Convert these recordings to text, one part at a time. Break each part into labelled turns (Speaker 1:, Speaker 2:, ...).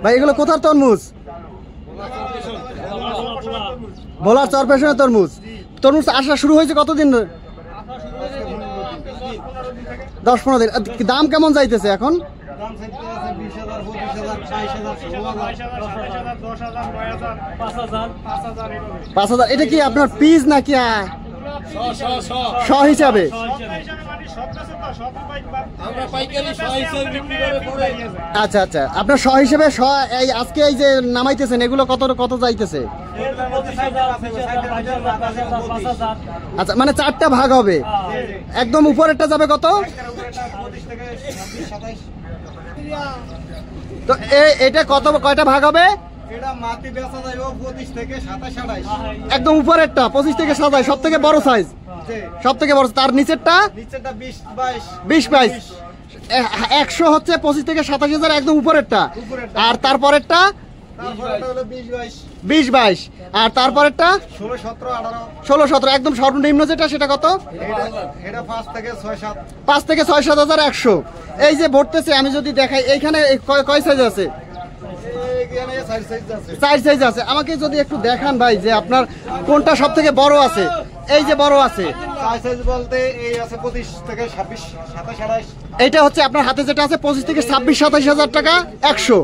Speaker 1: ভাই এগুলো কোথার তরমুজ? ভোলার চরপেশনের তরমুজ। তরমুজ আসা শুরু হয়েছে কতদিন? 10-15 দিন। দাম কেমন যাইতেছে এখন? 5,000। এটা কি আপনার পিস নাকি শ হিসাবে? আচ্ছা আচ্ছা, আপনার শ হিসেবে এই আজকে এই যে নামাইতেছেন এগুলো কত যাইতেছে? আচ্ছা, মানে 4টা ভাগ হবে। একদম উপরেরটা যাবে কত? তো এটা কয়টা ভাগ হবে? একদম উপরেরটা 25 থেকে 27, সব থেকে বড় সাইজ, সব থেকে বড়। তার নিচেরটা 20-22। 100 হচ্ছে 25 থেকে 27,000 একদম উপরেরটা। আর তারপরেরটা 20-22। আর তারপরেরটা 16-17। একদম সর্বনিম্ন যেটা সেটা কত? 5 থেকে 6-7,100। এই যে ভরতেছে, আমি যদি দেখাই এইখানে কয় সাইজ আছে? 4 সাইজ আছে। আমাকে যদি একটু দেখান ভাই যে আপনার কোনটা সব থেকে বড় আছে? এই যে বড় আছে এইটা হচ্ছে আপনার হাতে যেটা আছে 25 থেকে 26-27,000 টাকা 100।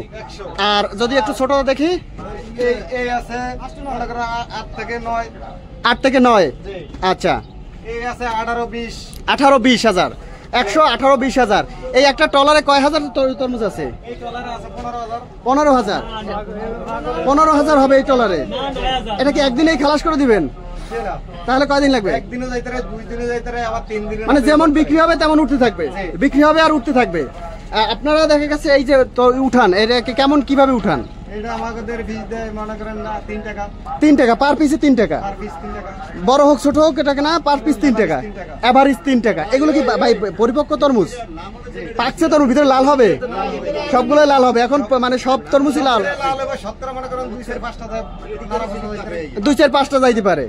Speaker 1: আর যদি একটু ছোট দেখি, 8 থেকে 9। আচ্ছা, 18-20,000। 100, 18-20,000। এই একটা ট্রলারে কয় হাজার তরমুজ আছে? 15,000। 15,000 হবে এই ট্রলারে। এটা কি একদিনেই খালাস করে দিবেন? তাহলে কয়দিন লাগবে? মানে যেমন বিক্রি হবে তেমন উঠতে থাকবে, বিক্রি হবে আর উঠতে থাকবে। আপনারা দেখা গেছে এই যে উঠান, এটা কেমন কিভাবে উঠান? তিন টাকা পার পিসে। 3 টাকা বড় হোক ছোট হোক, এটাকে না পার পিস 3 টাকা, এভারেজ 3 টাকা। এগুলো কি ভাই পরিপক্ক তরমুজ? পাকছে তরমুজ, ভিতরে লাল হবে? সবগুলোই লাল হবে এখন, মানে সব তরমুজই লাল। 2-4-5টা যাইতে পারে।